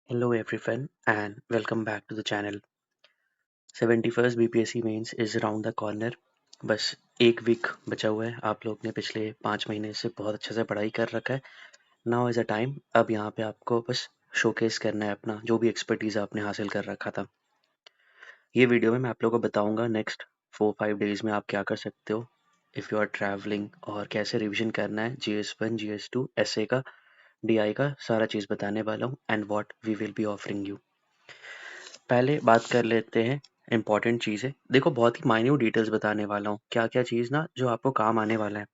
Hello everyone and welcome back to the channel. 71st BPSC mains is around the corner. बस एक week बचा हुआ है। आप लोग ने पिछले 5 महीने से बहुत अच्छे से पढ़ाई कर रखा है। नाउ इज़ अ टाइम, अब यहाँ पे आपको बस शोकेस करना है अपना जो भी एक्सपर्टीज़ आपने हासिल कर रखा था। ये वीडियो में मैं आप लोगों को बताऊंगा नेक्स्ट 4-5 डेज में आप क्या कर सकते हो इफ़ यू आर ट्रैवलिंग, और कैसे रिविजन करना है GS1 GS2 एसए का, DI का सारा चीज़ बताने वाला हूँ and what we will be offering you. पहले बात कर लेते हैं इम्पोर्टेंट चीज़ें। देखो, बहुत ही माइन्यूट डिटेल्स बताने वाला हूँ, क्या-क्या चीज़ ना जो आपको काम आने वाला है।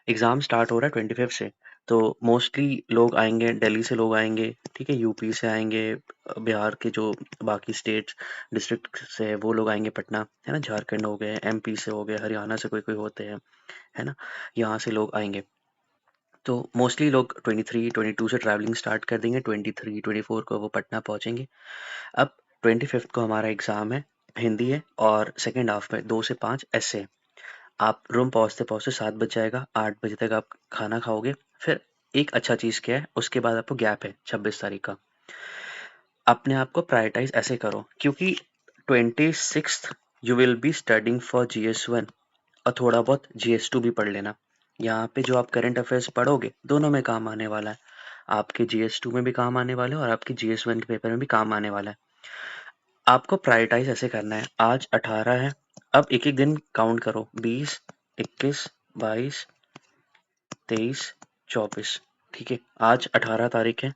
एग्ज़ाम स्टार्ट हो रहा है 25 से, तो मोस्टली लोग आएँगे, दिल्ली से लोग आएँगे, ठीक है? यूपी से आएँगे, बिहार के जो बाकी स्टेट्स, डिस्ट्रिक्ट से है वो लोग आएँगे पटना, है ना? झारखंड हो गए, एमपी से हो गए, हरियाणा से कोई-कोई होते हैं, है ना? यहाँ से लोग आएँगे। तो मोस्टली लोग 23-22 से ट्रैवलिंग स्टार्ट कर देंगे, 23-24 को वो पटना पहुँचेंगे। अब 25th को हमारा एग्ज़ाम है, हिंदी है, और सेकंड हाफ में 2 से 5 ऐसे। आप रूम पहुँचते-पहुँचते 7 बज जाएगा, 8 बजे तक आप खाना खाओगे। फिर एक अच्छा चीज़ क्या है, उसके बाद आपको गैप है 26 तारीख का। अपने आप को प्रायोरिटाइज़ ऐसे करो, क्योंकि 26th you will be studying for GS1 और थोड़ा बहुत GS2 भी पढ़ लेना। यहाँ पे जो आप करंट अफेयर्स पढ़ोगे, दोनों में काम आने वाला है। आपके GS2 में भी काम आने वाला है और आपके GS1 के पेपर में भी काम आने वाला है। आपको प्रायोरिटाइज ऐसे करना है। आज 18 है, अब एक-एक दिन काउंट करो। 20, 21, 22, 23, 24, ठीक है? आज 18 तारीख है।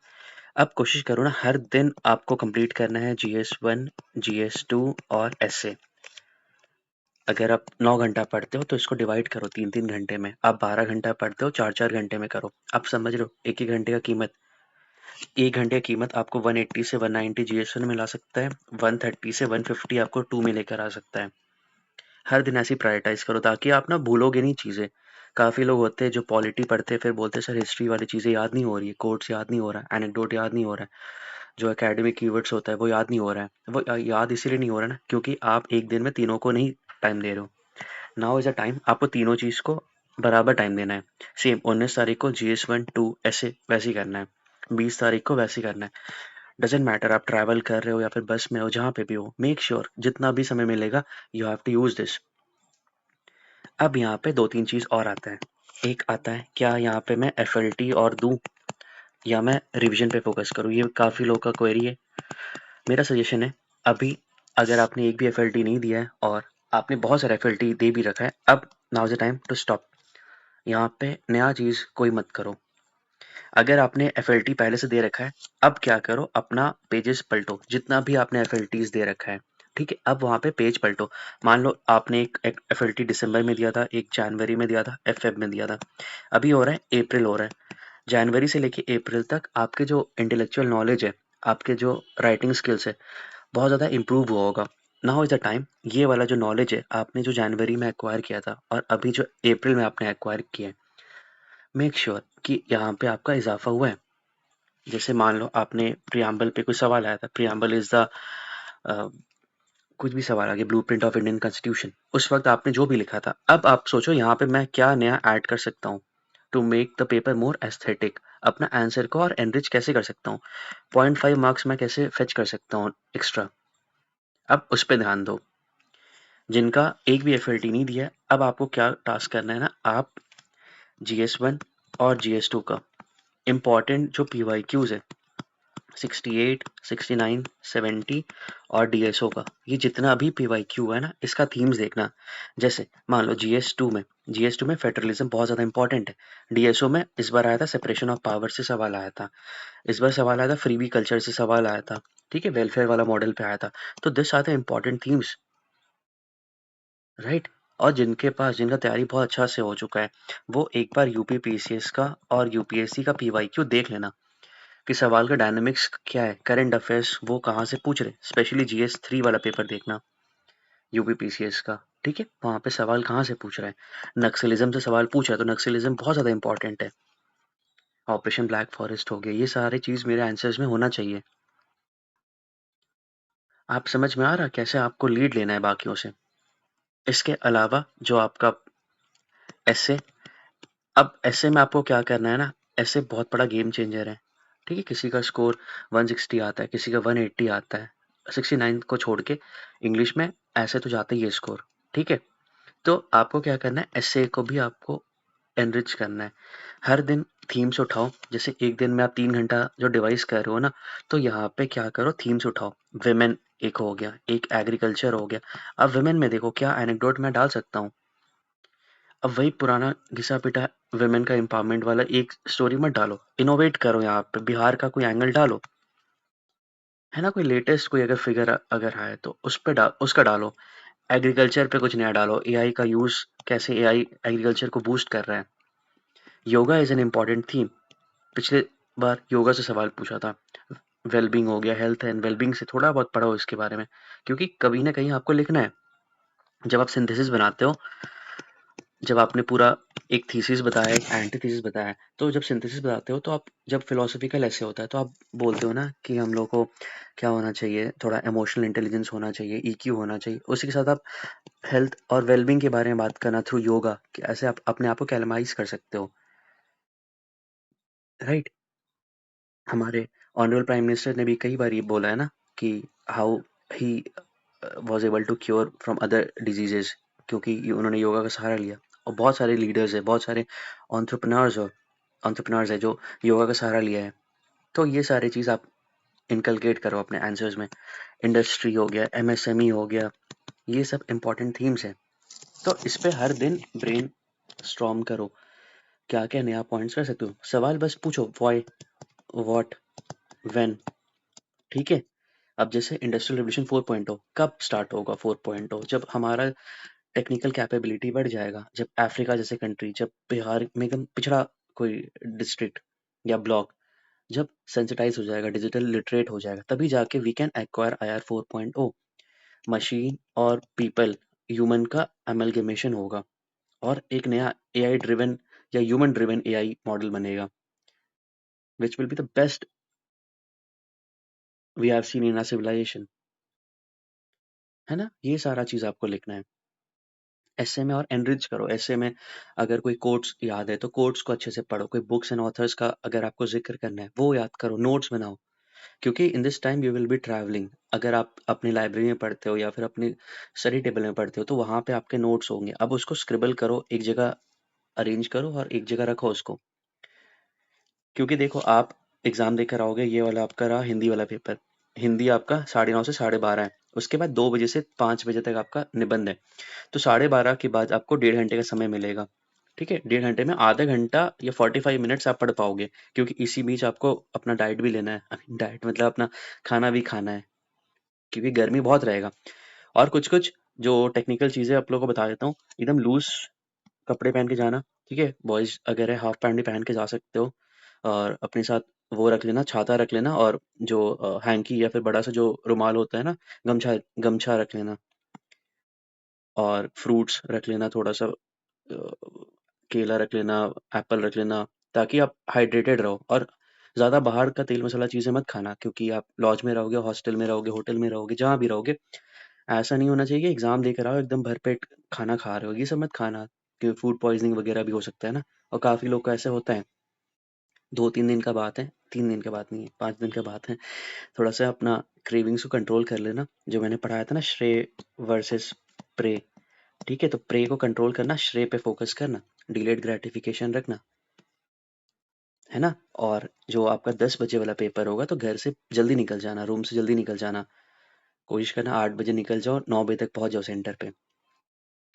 अब कोशिश करो ना, हर दिन आपको कंप्लीट करना है GS1, GS2 और एसए। अगर आप 9 घंटा पढ़ते हो तो इसको डिवाइड करो 3-3 घंटे में। आप 12 घंटा पढ़ते हो, 4-4 घंटे में करो। आप समझ रहे हो, एक-एक घंटे का कीमत, 1 घंटे की कीमत आपको 180 से 190 GS1 में ला सकता है, 130 से 150 आपको 2 में लेकर आ सकता है। हर दिन ऐसी प्रायोरिटाइज करो ताकि आप ना भूलोगे नहीं चीज़ें। काफ़ी लोग होते हैं जो पॉलिटी पढ़ते हैं, फिर बोलते हैं सर हिस्ट्री वाली चीज़ें याद नहीं हो रही है, कोट्स याद नहीं हो रहा है, एनेक्डोट याद नहीं हो रहा है, जो एकेडमिक कीवर्ड्स होता है वो याद नहीं हो रहा है। वो याद इसीलिए नहीं हो रहा है ना, क्योंकि आप एक दिन में तीनों को नहीं टाइम दे रहे हो। नाउ इज़ अ टाइम, आपको तीनों चीज़ को बराबर टाइम देना है। सेम 19 तारीख को GS1 2 ऐसे वैसे ही करना है, 20 तारीख को वैसे ही करना है। डजेंट मैटर आप ट्रैवल कर रहे हो या फिर बस में हो, जहाँ पे भी हो, मेक श्योर जितना भी समय मिलेगा you have to use this. अब यहाँ पे 2-3 चीज़ और आता है। एक आता है, क्या यहाँ पे मैं एफएलटी और दूँ या मैं रिवीजन पे फोकस करूँ? ये काफ़ी लोगों का क्वेरी है। मेरा सजेशन है, अभी अगर आपने एक भी एफएलटी नहीं दिया है और आपने बहुत सारा एफएलटी दे भी रखा है, अब now is the time to stop. यहाँ पे नया चीज़ कोई मत करो। अगर आपने एफएलटी पहले से दे रखा है, अब क्या करो, अपना पेजेस पलटो, जितना भी आपने एफएलटीज दे रखा है, ठीक है? अब वहाँ पे पेज पलटो। मान लो आपने एक एफएलटी दिसंबर में दिया था, एक जनवरी में दिया था, एक फेब में दिया था। अभी हो रहा है अप्रैल हो रहा है। जनवरी से लेके अप्रैल तक आपके जो इंटेलेक्चुअल नॉलेज है, आपके जो राइटिंग स्किल्स है, बहुत ज़्यादा इम्प्रूव हुआ होगा। नाउ इज़ द टाइम, ये वाला जो नॉलेज है आपने जो जनवरी में एक्वायर किया था और अभी जो अप्रैल में आपने एक्वायर किया है, मेक श्योर कि यहाँ पे आपका इजाफा हुआ है। जैसे मान लो आपने प्रियम्बल पे कोई सवाल आया था, प्रियम्बल इज द कुछ भी सवाल आ गया, ब्लूप्रिंट ऑफ इंडियन कॉन्स्टिट्यूशन, उस वक्त आपने जो भी लिखा था, अब आप सोचो यहाँ पे मैं क्या नया ऐड कर सकता हूँ to make the paper more aesthetic. अपना आंसर को और एनरिच कैसे कर सकता हूँ, 0.5 मार्क्स मैं कैसे फेच कर सकता हूँ एक्स्ट्रा। अब उस पर ध्यान दो। जिनका एक भी एफएलटी नहीं दिया, अब आपको क्या टास्क करना है ना, आप GS1 और GS2 का इम्पॉर्टेंट जो PYQs है 68, 69, 70 और DSO का, ये जितना भी PYQ है ना, इसका थीम्स देखना। जैसे मान लो GS2 में फेडरलिज्म बहुत ज़्यादा इंपॉर्टेंट है। DSO में इस बार आया था सेपरेशन ऑफ पावर से सवाल आया था। इस बार सवाल आया था फ्रीबी कल्चर से सवाल आया था, ठीक है? वेलफेयर वाला मॉडल पे आया था। तो this are the important themes, right? और जिनका तैयारी बहुत अच्छा से हो चुका है, वो एक बार यूपी पीसीएस का और यूपीएससी का PYQ देख लेना कि सवाल का डायनामिक्स क्या है, करंट अफेयर्स वो कहाँ से पूछ रहे, स्पेशली GS3 वाला पेपर देखना यूपी पीसीएस का, ठीक है? वहाँ पे सवाल कहाँ से पूछ रहा है। नक्सलिज्म से सवाल पूछ रहा है तो नक्सलिज्म बहुत ज़्यादा इंपॉर्टेंट है। ऑपरेशन ब्लैक फॉरेस्ट हो गया, ये सारी चीज़ मेरे आंसर्स में होना चाहिए। आप समझ में आ रहा कैसे आपको लीड लेना है बाकियों से। इसके अलावा जो आपका ऐसे, अब ऐसे में आपको क्या करना है ना, ऐसे बहुत बड़ा गेम चेंजर है। ठीक है? किसी का स्कोर 160 आता है, किसी का 180 आता है, 69 को छोड़ के इंग्लिश में ऐसे तो जाता ही है स्कोर, ठीक है? तो आपको क्या करना है, एस्से को भी आपको एनरिच करना है। हर दिन थीम्स उठाओ, जैसे एक दिन में आप 3 घंटा जो डिवाइस कर रहे हो ना, तो यहाँ पे क्या करो, थीम्स उठाओ। विमेन एक हो गया, एक एग्रीकल्चर हो गया। अब विमेन में देखो क्या एनेक्डोट मैं डाल सकता हूँ। अब वही पुराना घिसा-पिटा विमेन का एम्पावरमेंट वाला एक स्टोरी मत डालो, इनोवेट करो, यहाँ पे बिहार का कोई एंगल डालो, है ना? कोई लेटेस्ट कोई अगर फिगर अगर आए तो उस पे उसका डालो। एग्रीकल्चर पे कुछ नया डालो, एआई का यूज़ कैसे एआई एग्रीकल्चर को बूस्ट कर रहा है। Yoga is an important theme. पिछले बार योगा से सवाल पूछा था। वेलबींग हो गया, हेल्थ एंड वेलबींग से थोड़ा बहुत पढ़ो इसके बारे में, क्योंकि कभी ना कहीं आपको लिखना है। जब आप सिंथेसिस बनाते हो, जब आपने पूरा एक थीसिस बताया, एक एंटीथीसिस बताया, तो जब सिंथेसिस बताते हो तो आप जब फिलोसॉफिकल ऐसे होता है तो आप बोलते हो ना कि हम लोग को क्या होना चाहिए, थोड़ा इमोशनल इंटेलिजेंस होना चाहिए, ईक्यू होना चाहिए। उसी के साथ आप हेल्थ और वेलबींग के बारे में बात करना थ्रू योगा, कि ऐसे आप अपने आप को कैलमाइज कर सकते हो, राइट? हमारे ऑनरेबल प्राइम मिनिस्टर ने भी कई बार ये बोला है ना कि how he was able to cure from other diseases, क्योंकि उन्होंने योगा का सहारा लिया। और बहुत सारे लीडर्स है, बहुत सारे एंटरप्रेन्योर्स है जो योगा का सहारा लिया है। तो ये सारी चीज़ आप इनकलकेट करो अपने आंसर्स में। इंडस्ट्री हो गया, एमएसएमई हो गया, ये सब इंपॉर्टेंट थीम्स हैं। तो इस पे हर दिन ब्रेन स्ट्रॉम करो, क्या क्या नया पॉइंट्स कर सकते हो। सवाल बस पूछो, व्हाई, व्हाट, व्हेन, ठीक है? अब जैसे इंडस्ट्रियल रिवॉल्यूशन 4.0 कब स्टार्ट होगा? 4.0 जब हमारा टेक्निकल कैपेबिलिटी बढ़ जाएगा, जब अफ्रीका जैसे कंट्री, जब बिहार में एकदम पिछड़ा कोई डिस्ट्रिक्ट या ब्लॉक जब सेंसिटाइज हो जाएगा, डिजिटल लिटरेट हो जाएगा, तभी जाके we can acquire IR 4.0। Machine और पीपल, ह्यूमन का अमलगमेशन होगा और एक नया एआई ड्रिवन या ह्यूमन ड्रिवन एआई मॉडल बनेगा, which will be the best we have seen in our civilisation, है ना? ये सारा चीज आपको लिखना है एस्से में और एनरिच करो। एस्से में अगर कोई कोट्स याद है तो कोट्स को अच्छे से पढ़ो, कोई बुक्स एंड ऑथर्स का अगर आपको जिक्र करना है वो याद करो, नोट्स बनाओ, क्योंकि in this time you will be travelling. अगर आप अपनी लाइब्रेरी में पढ़ते हो या फिर अपनी स्टडी टेबल में पढ़ते हो तो वहाँ पे आपके नोट्स होंगे। अब उसको स्क्रिबल करो, एक जगह अरेंज करो और एक जगह रखो उसको, क्योंकि देखो आप एग्जाम देकर आओगे, ये वाला आपका रहा हिंदी वाला पेपर। हिंदी आपका 9:30 से 12:30 है, उसके बाद 2 बजे से 5 बजे तक आपका निबंध है। तो 12:30 के बाद आपको 1.5 घंटे का समय मिलेगा, ठीक है? 1.5 घंटे में आधा घंटा या 45 मिनट्स आप पढ़ पाओगे, क्योंकि इसी बीच आपको अपना डाइट भी लेना है। डाइट मतलब अपना खाना भी खाना है, क्योंकि गर्मी बहुत रहेगा। और कुछ कुछ जो टेक्निकल चीज़ें आप लोगों को बता देता हूँ। एकदम लूज कपड़े पहन के जाना, ठीक है? बॉयज़ अगर है हाफ पैंट भी पहन के जा सकते हो, और अपने साथ वो रख लेना, छाता रख लेना, और जो हैंकी या फिर बड़ा सा जो रुमाल होता है ना, गमछा गमछा रख लेना, और फ्रूट्स रख लेना थोड़ा सा, केला रख लेना, एप्पल रख लेना, ताकि आप हाइड्रेटेड रहो। और ज़्यादा बाहर का तेल मसाला चीज़ें मत खाना, क्योंकि आप लॉज में रहोगे, हॉस्टल में रहोगे, होटल में रहोगे, जहाँ भी रहोगे, ऐसा नहीं होना चाहिए कि एग्ज़ाम देकर आओ एकदम भरपेट खाना खा रहे हो, ये सब मत खाना, क्योंकि फूड पॉइज़निंग वगैरह भी हो सकता है ना। और काफ़ी लोग का ऐसा होता है। 2-3 दिन का बात है, 3 दिन का बात नहीं है, 5 दिन का बात है। थोड़ा-सा अपना क्रेविंग्स को कंट्रोल कर लेना, जो मैंने पढ़ाया था ना, श्रेय वर्सेस प्रे, ठीक है? तो प्रे को कंट्रोल करना, श्रेय पे फ़ोकस करना, डिलेड ग्रैटिफिकेशन रखना, है ना? और जो आपका 10 बजे वाला पेपर होगा तो घर से जल्दी निकल जाना, रूम से जल्दी निकल जाना। कोशिश करना 8 बजे निकल जाओ, 9 बजे तक पहुँच जाओ सेंटर पे।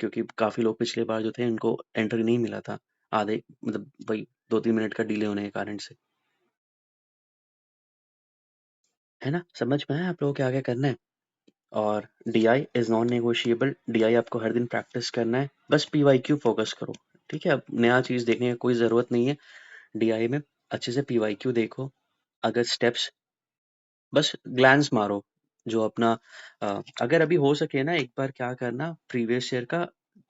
क्योंकि काफ़ी लोग पिछली बार जो थे उनको एंट्री नहीं मिला था। आधे मतलब वही 2-3 मिनट का डिले होने के कारण से। है ना? समझ में आया आप लोगों को क्या-क्या करना है? और DI is non negotiable. DI आपको हर दिन प्रैक्टिस करना है। बस पीवाईक्यू फ़ोकस करो, ठीक है? अब नया चीज़ देखने की कोई ज़रूरत नहीं है। डीआई में अच्छे से पीवाईक्यू देखो। अगर स्टेप्स बस ग्लैंस मारो, जो अपना अगर अभी हो सके ना, एक बार क्या करना, प्रीवियस ईयर का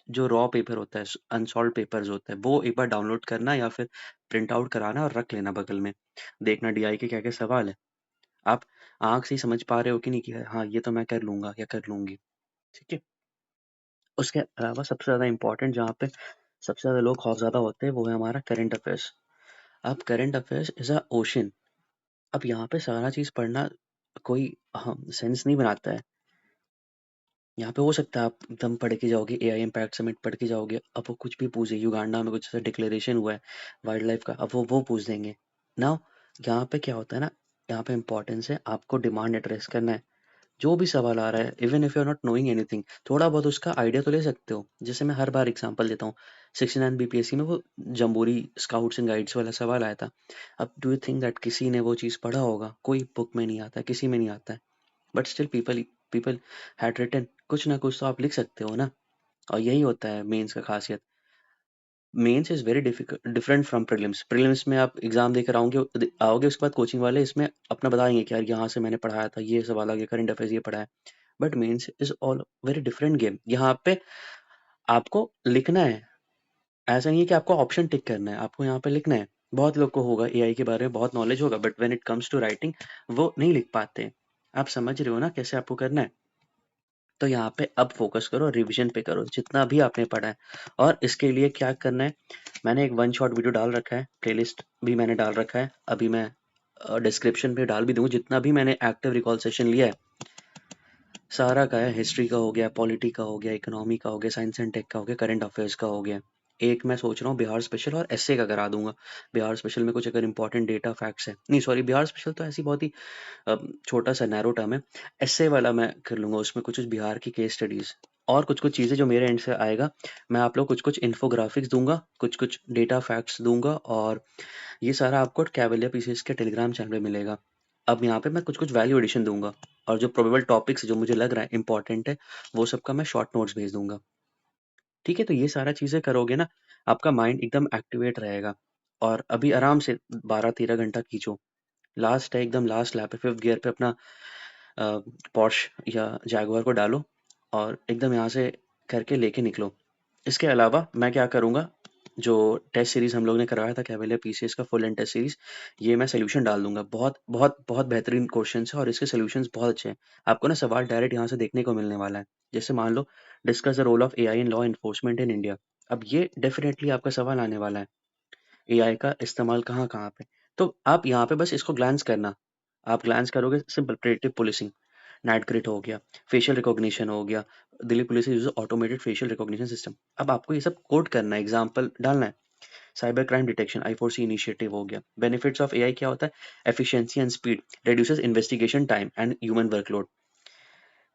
जो रॉ पेपर होता है, अनसॉल्व पेपर्स होता है, वो एक बार डाउनलोड करना या फिर प्रिंट आउट कराना और रख लेना बगल में। देखना डीआई के क्या-क्या सवाल है। आप आँख से ही समझ पा रहे हो कि नहीं कि हाँ, ये तो मैं कर लूँगा या कर लूँगी, ठीक है? उसके अलावा सबसे ज़्यादा इम्पोर्टेंट जहाँ पे सबसे ज़्यादा लोग खौफ़ज़्यादा होते हैं, वो है हमारा करंट अफ़ेयर्स। अब current affairs is a ocean, अब यहाँ पे सारा चीज़ पढ़ना कोई सेंस नहीं बनाता है। यहाँ पे हो सकता है आप एकदम पढ़ के जाओगे, एआई इम्पैक्ट समिट पढ़ के जाओगे, अब वो कुछ भी पूछे, युगांडा में कुछ ऐसा डिक्लेरेशन हुआ है वाइल्ड लाइफ का, अब वो पूछ देंगे। नाउ यहाँ पे क्या होता है ना, यहाँ पे इम्पोर्टेंस है आपको डिमांड एड्रेस करना है। जो भी सवाल आ रहा है, even if you are not knowing anything, थोड़ा बहुत उसका आइडिया तो ले सकते हो। जैसे मैं हर बार एग्जांपल देता हूँ, 69 बीपीएससी में वो जम्बूरी स्काउट्स एंड गाइड्स वाला सवाल आया था। अब डू यू थिंक दैट किसी ने वो चीज़ पढ़ा होगा? कोई बुक में नहीं आता है, किसी में नहीं आता है, but still people had written, कुछ ना कुछ तो आप लिख सकते हो ना। और यही होता है मेंस का खासियत। Mains is very different from prelims. Prelims में आप एग्जाम देकर आओगे, उसके बाद कोचिंग वाले इसमें अपना बताएंगे कि यार यहाँ से मैंने पढ़ाया था, ये सवाल आ गया, करंट अफेयर्स ये पढ़ा है। But mains is all very different game. यहाँ पे आपको लिखना है, ऐसा नहीं है कि आपको ऑप्शन टिक करना है, आपको यहाँ पे लिखना है। बहुत लोग को होगा एआई के बारे में बहुत नॉलेज होगा, but when it comes to writing वो नहीं लिख पाते। आप समझ रहे हो ना कैसे आपको करना है? तो यहाँ पे अब फोकस करो, रिवीजन पे करो जितना भी आपने पढ़ा है। और इसके लिए क्या करना है, मैंने एक वन शॉट वीडियो डाल रखा है, प्लेलिस्ट भी मैंने डाल रखा है, अभी मैं डिस्क्रिप्शन पे डाल भी दूंगा। जितना भी मैंने एक्टिव रिकॉल सेशन लिया है सारा का है, हिस्ट्री का हो गया, पॉलिटी का हो गया, इकोनॉमी का हो गया, साइंस एंड टेक का हो गया, करंट अफेयर्स का हो गया। एक मैं सोच रहा हूँ बिहार स्पेशल और एसए का करा दूंगा। बिहार स्पेशल में कुछ अगर इंपॉर्टेंट डेटा फैक्ट्स है, नहीं सॉरी, बिहार स्पेशल तो ऐसी बहुत ही छोटा सा नैरो टर्म है। एसए वाला मैं कर लूंगा, उसमें कुछ बिहार की केस स्टडीज और कुछ कुछ चीज़ें जो मेरे एंड से आएगा। मैं आप लोग कुछ कुछ इन्फोग्राफिक्स दूंगा, कुछ कुछ डेटा फैक्ट्स दूंगा, और ये सारा आपको कैवेलियर पीसीएस के टेलीग्राम चैनल पे मिलेगा। अब यहाँ पे मैं कुछ कुछ वैल्यू एडिशन दूंगा, और जो प्रोबेबल टॉपिक्स जो मुझे लग रहा है इंपॉर्टेंट है वो सबका मैं शॉर्ट नोट्स भेज दूंगा। ठीक है, तो ये सारा चीज़ें करोगे ना, आपका माइंड एकदम एक्टिवेट रहेगा। और अभी आराम से 12-13 घंटा खींचो, लास्ट है एकदम, लास्ट लैप है, 5th गियर पे अपना पॉर्श या जैगुआर को डालो और एकदम यहाँ से करके लेके निकलो। इसके अलावा मैं क्या करूँगा, जो टेस्ट सीरीज हम लोग ने करवाया था कैवेलियर पीसीएस का फुल एंड टेस्ट सीरीज, ये मैं सोल्यूशन डाल दूंगा। बहुत बहुत बहुत बेहतरीन क्वेश्चन है और इसके सोल्यूशंस बहुत अच्छे हैं। आपको ना सवाल डायरेक्ट यहाँ से देखने को मिलने वाला है। जैसे मान लो, discuss the role of AI in law enforcement in India. अब ये डेफिनेटली आपका सवाल आने वाला है, एआई का इस्तेमाल कहाँ कहाँ पे। तो आप यहाँ पे बस इसको ग्लांस करना, आप ग्लांस करोगे, simple predictive policing, night grid हो गया, फेशियल रिकॉग्निशन हो गया, Delhi police use automated facial recognition system. अब आपको ये सब कोड करना है, एग्जाम्पल डालना है। साइबर क्राइम डिटेक्शन, आई4सी इनिशिएटिव हो गया। बेनिफिट्स ऑफ एआई क्या होता है? Efficiency and speed, reduces investigation time and human workload.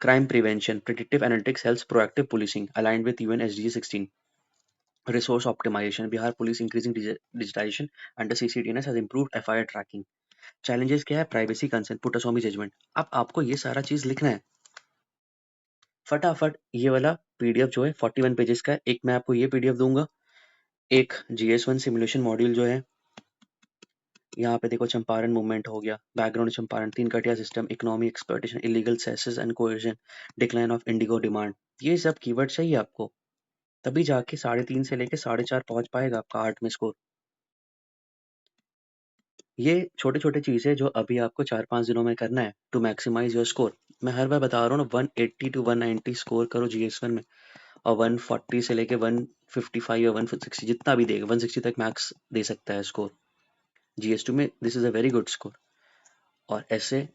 Crime prevention, predictive analytics helps proactive policing aligned with UN SDG 16। Resource optimisation, Bihar police increasing digitisation under CCTNS has improved FIR tracking. Challenges क्या है? Privacy concern, put असॉमी judgement. अब आपको ये सारा चीज लिखना है फटाफट। ये वाला पीडीएफ जो है 41 पेजेस का है, एक मैं आपको ये पीडीएफ दूंगा, एक जीएस1 सिमुलेशन मॉड्यूल जो है, यहाँ पे देखो चंपारण मूवमेंट हो गया, बैकग्राउंड चंपारण, तीन कटिया system, economy exploitation, illegal cesses and coercion, decline of indigo demand. ये सब कीवर्ड चाहिए आपको, तभी जाके 3.5 से लेके 4.5 पहुंच पाएगा आपका 8 में स्कोर। ये छोटे छोटे चीजें जो अभी आपको 4-5 दिनों में करना है टू मैक्सिमाइज योर स्कोर। मैं हर बार बता रहा हूँ ना, 180 to 190 स्कोर करो जीएस1 में, और 140 से लेके 155 या 160 जितना भी देगा, 160 तक मैक्स दे सकता है स्कोर जीएस2 में। This is a very good score. और ऐसे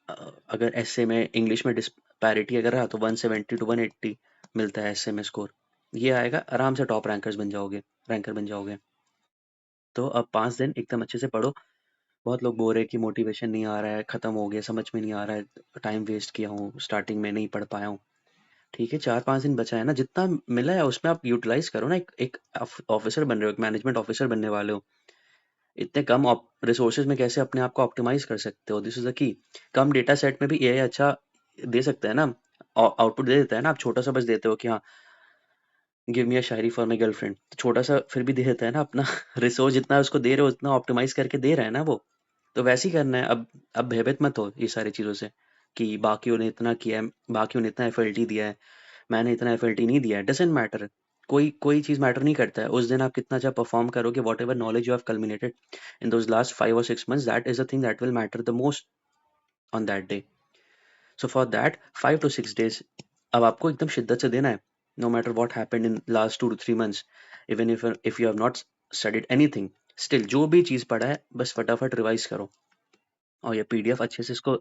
अगर ऐसे में इंग्लिश में डिस्पैरिटी अगर रहा तो 170 to 180 मिलता है ऐसे में स्कोर। ये आएगा, आराम से टॉप रैंकर बन जाओगे। तो अब 5 दिन एकदम अच्छे से पढ़ो। बहुत लोग बोल रहे हैं कि मोटिवेशन नहीं आ रहा है, खत्म हो गया, समझ में नहीं आ रहा है, टाइम वेस्ट किया हूँ, स्टार्टिंग में नहीं पढ़ पाया हूँ। ठीक है, 4-5 दिन बचा है ना, जितना मिला है उसमें आप यूटिलाइज करो ना। एक ऑफिसर बन रहे हो, एक मैनेजमेंट ऑफिसर बनने वाले हो, इतने कम रिसोर्सेज में कैसे अपने आप को ऑप्टिमाइज कर सकते हो, this is the key. Come data set में भी एआई अच्छा दे सकता है ना, आउटपुट दे देता है ना। आप छोटा सा बस देते हो कि हाँ, give me a Shayari for my girlfriend, छोटा सा फिर भी दे देता है ना अपना। रिसोर्स जितना उसको दे रहे हो उतना ऑप्टिमाइज करके दे रहा है ना वो। तो वैसे ही करना है। अब भयभीत मत हो ये सारी चीज़ों से कि बाकियों ने इतना किया है, बाकियों ने इतना एफएलटी दिया है, मैंने इतना एफएलटी नहीं दिया है। डजेंट मैटर, कोई कोई चीज़ मैटर नहीं करता है। उस दिन आप कितना अच्छा परफॉर्म करोगे, what ever knowledge you have culminated in those last 5 or 6 months, that is the thing that will matter the most on that day. So for that 5 to 6 days अब आपको एकदम शिद्दत से देना है, no matter what happened in last 2 to 3 months। Even if you have not studied anything, still जो भी चीज़ पढ़ा है बस फटाफट रिवाइज करो। और ये पीडीएफ अच्छे से इसको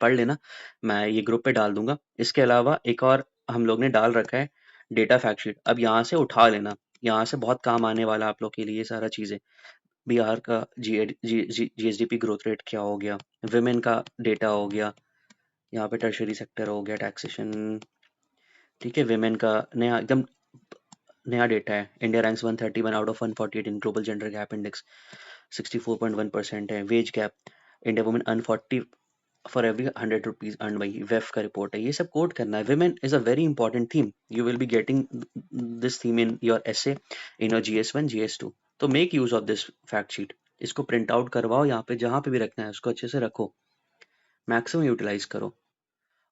पढ़ लेना, मैं ये ग्रुप पे डाल दूंगा। इसके अलावा एक और हम लोग ने डाल रखा है डेटा फैक्ट शीट, अब यहाँ से उठा लेना, यहाँ से बहुत काम आने वाला आप लोग के लिए ये सारा चीज़ें। बिहार का जीएसडीपी ग्रोथ रेट क्या हो गया, विमेन का डेटा हो गया, यहाँ पे टर्शरी सेक्टर हो गया, टैक्सेशन, ठीक है, विमेन का नया एकदम नया डेटा है। India ranks 131 out of 148 in global gender gap index, 64.1% है। Wage gap, India women earn 40 for every 100 rupees earn by, वेफ का रिपोर्ट है। ये सब कोट करना है। Women is a very important theme, you will be getting this theme in your essay, in your GS1 GS2। तो make use of this fact sheet, इसको print out करवाओ, यहाँ पे जहाँ पे भी रखना है उसको अच्छे से रखो, मैक्सिमम यूटिलाइज करो।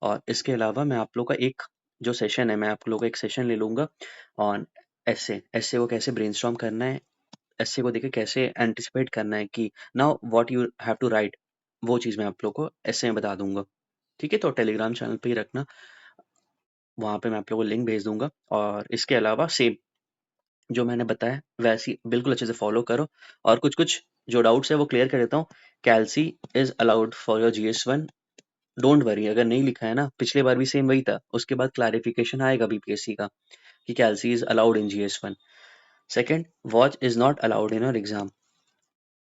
और इसके अलावा मैं आप लोग का एक जो सेशन है, मैं आप लोग का एक सेशन ले लूंगा ऑन एसे को कैसे ब्रेनस्टॉर्म करना है, एसे को देखे कैसे एंटिसिपेट करना है कि now what you have to write, वो चीज़ मैं आप लोग को एसे में बता दूंगा। ठीक है, तो टेलीग्राम चैनल पे ही रखना, वहाँ पे मैं आप लोग को लिंक भेज दूंगा। और इसके अलावा सेम जो मैंने बताया वैसे बिल्कुल अच्छे से फॉलो करो। और कुछ कुछ जो डाउट्स है वो क्लियर कर देता हूँ। Calci is allowed for your GS1, don't worry, अगर नहीं लिखा है ना, पिछले बार भी सेम वही था, उसके बाद क्लैरिफिकेशन आएगा बीपीएससी का कि calci is allowed in GS1। Second, watch is not allowed in your exam.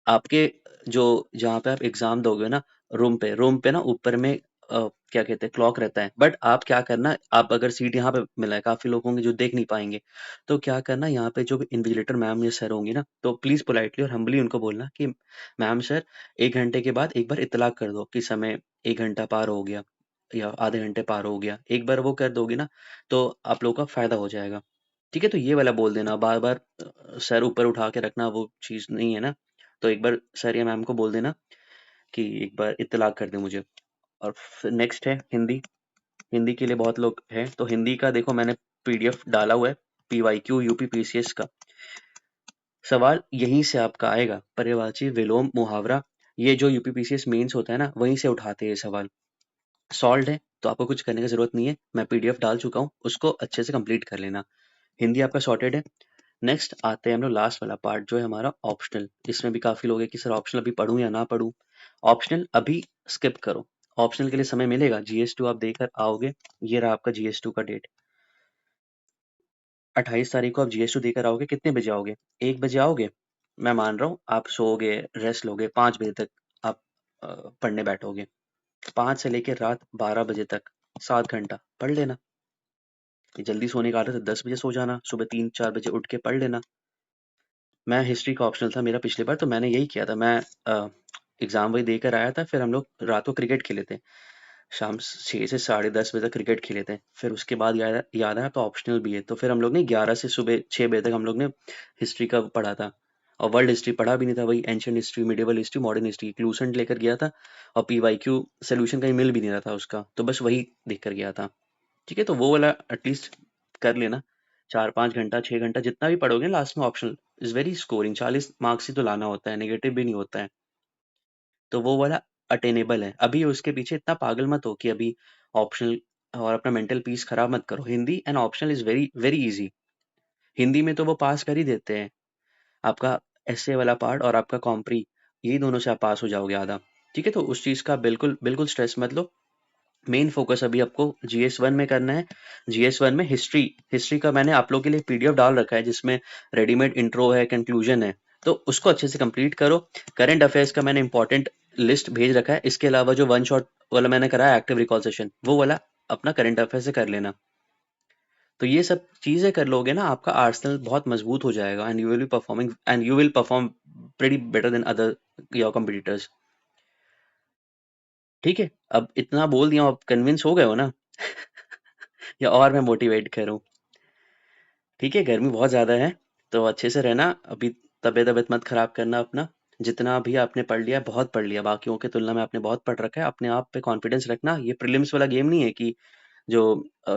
आपके जो जहाँ पे आप एग्जाम दोगे ना, रूम पे ना ऊपर में क्या कहते हैं, क्लॉक रहता है। बट आप क्या करना, आप अगर सीट यहाँ पे मिला है, काफी लोग होंगे जो देख नहीं पाएंगे, तो क्या करना, यहाँ पे जो भी इन्विजिलेटर मैम या सर होंगी ना, तो प्लीज पोलाइटली और हम्बली उनको बोलना कि मैम सर 1 घंटे के बाद एक बार इतला कर दो कि समय 1 घंटा पार हो गया या आधे घंटे पार हो गया। एक बार वो कर दोगे ना, तो आप लोग का फायदा हो जाएगा। ठीक है, तो ये वाला बोल देना, बार बार सर ऊपर उठा के रखना वो चीज़ नहीं है ना। तो एक बार सर या मैम को बोल देना कि एक बार इत्तला कर दे मुझे। और फिर नेक्स्ट है हिंदी। हिंदी के लिए बहुत लोग हैं, तो हिंदी का देखो मैंने पीडीएफ डाला हुआ है, PYQ यूपी PCS का। सवाल यहीं से आपका आएगा, पर्यायवाची, विलोम, मुहावरा, ये जो यूपी PCS मेंस होता है ना, वहीं से उठाते हैं ये सवाल। सॉल्व है, तो आपको कुछ करने की जरूरत नहीं है, मैं पीडीएफ डाल चुका हूँ, उसको अच्छे से कंप्लीट कर लेना। हिंदी आपका सॉर्टेड है। नेक्स्ट आते हैं हम लोग लास्ट वाला पार्ट जो है हमारा ऑप्शनल। इसमें भी काफी लोग हैं कि सर ऑप्शनल अभी पढ़ूं या ना पढ़ूं। ऑप्शनल अभी स्किप करो, ऑप्शनल के लिए समय मिलेगा, GS2 आप देकर आओगे। ये रहा आपका GS2 का डेट, 28 तारीख को आप GS2 देकर आओगे। कितने बजे आओगे? 1 बजे आओगे। मैं मान रहा हूँ आप सोओगे, रेस्ट लोगे, 5 बजे तक आप पढ़ने बैठोगे। 5 से लेकर रात 12 बजे तक 7 घंटा पढ़ लेना। जल्दी सोने का आदत है, 10 बजे सो जाना, सुबह 3-4 बजे उठ के पढ़ लेना। मैं हिस्ट्री का ऑप्शनल था मेरा पिछली बार, तो मैंने यही किया था। मैं एग्ज़ाम वही देकर आया था, फिर हम लोग रात को क्रिकेट खेले थे, शाम 6 से 10:30 बजे तक क्रिकेट खेले थे। फिर उसके बाद याद आया तो ऑप्शनल भी है, तो फिर हम लोग ने 11 से सुबह 6 बजे तक हम लोग ने हिस्ट्री का पढ़ा था। और वर्ल्ड हिस्ट्री पढ़ा भी नहीं था, वही ancient history, medieval history, modern history, Lucent लेकर गया था। और PYQ सोल्यूशन कहीं मिल भी नहीं रहा था उसका, तो बस वही देख कर गया था। ठीक है, तो वो वाला एटलीस्ट कर लेना। 4-5 घंटा 6 घंटा जितना भी पढ़ोगे लास्ट में optional is very scoring, 40 marks ही तो लाना होता है, नेगेटिव भी नहीं होता है, तो वो वाला अटेनेबल है। अभी उसके पीछे इतना पागल मत हो कि अभी ऑप्शनल और अपना मेंटल पीस खराब मत करो। Hindi and optional is very very easy. Hindi में तो वो पास कर ही देते हैं, आपका एसे वाला पार्ट और आपका कॉम्प्री, यही दोनों से आप पास हो जाओगे आधा। ठीक है, तो उस चीज का बिल्कुल बिल्कुल स्ट्रेस मत लो। मेन फोकस अभी आपको GS1 में करना है। GS1 में हिस्ट्री, हिस्ट्री का मैंने आप लोग के लिए PDF डाल रखा है जिसमें रेडीमेड इंट्रो है, कंक्लूजन है, तो उसको अच्छे से कंप्लीट करो। करंट अफेयर्स का मैंने इंपॉर्टेंट लिस्ट भेज रखा है। इसके अलावा जो वन शॉट वाला मैंने कराया एक्टिव रिकॉल सेशन, वो वाला अपना करंट अफेयर से कर लेना। तो ये सब चीजें कर लोगे ना, आपका आर्सेनल बहुत मजबूत हो जाएगा and you will be performing and you will perform pretty better than other your competitors. ठीक है, अब इतना बोल दिया, आप कन्विंस हो गए हो ना? या और मैं मोटिवेट करूं? ठीक है, गर्मी बहुत ज़्यादा है, तो अच्छे से रहना। अभी तबीयत मत खराब करना अपना। जितना भी आपने पढ़ लिया बहुत पढ़ लिया, बाकियों की तुलना में आपने बहुत पढ़ रखा है। अपने आप पे कॉन्फिडेंस रखना। ये प्रीलिम्स वाला गेम नहीं है कि जो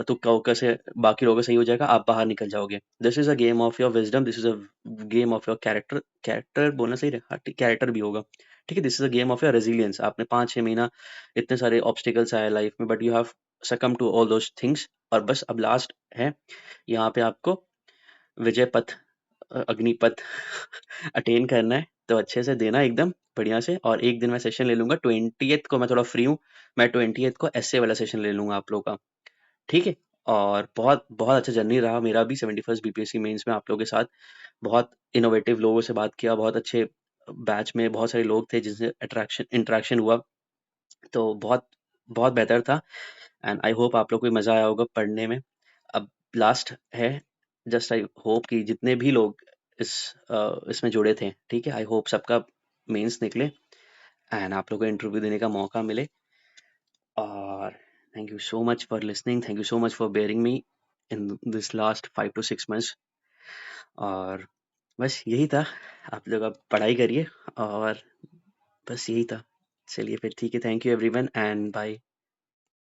तुक्का उक्का से बाकी लोगों का सही हो जाएगा, आप बाहर निकल जाओगे। This is a game of your wisdom, this is a game of your character. Character बोलना सही रहा, कैरेक्टर भी होगा। ठीक है, this is a game of your resilience. आपने 5-6 महीना इतने सारे ऑब्स्टिकल्स आए लाइफ में, but you have succumb to all those things. और बस अब लास्ट है, यहाँ पे आपको विजय पथ, अग्निपथ अटेन करना है। तो अच्छे से देना एकदम बढ़िया से, और एक दिन मैं सेशन ले लूँगा 20th को, मैं थोड़ा फ्री हूँ, मैं 20th को एस्से वाला सेशन ले लूँगा आप लोगों का, ठीक है? और बहुत बहुत अच्छा जर्नी रहा मेरा भी 71st बीपीएससी मेंस में आप लोगों के साथ। बहुत इनोवेटिव लोगों से बात किया, बहुत अच्छे बैच में बहुत सारे लोग थे जिनसे इंटरेक्शन हुआ, तो बहुत बहुत बेहतर था। एंड आई होप आप लोग को भी मज़ा आया होगा पढ़ने में। अब लास्ट है, जस्ट आई होप कि जितने भी लोग इस इसमें जुड़े थे, ठीक है, आई होप सबका मेंस निकले एंड आप लोग को इंटरव्यू देने का मौका मिले। और thank you so much for listening, thank you so much for bearing me in this last 5 to 6 months। और बस यही था, आप लोग अब पढ़ाई करिए, और बस यही था। चलिए फिर ठीक है, thank you everyone and bye.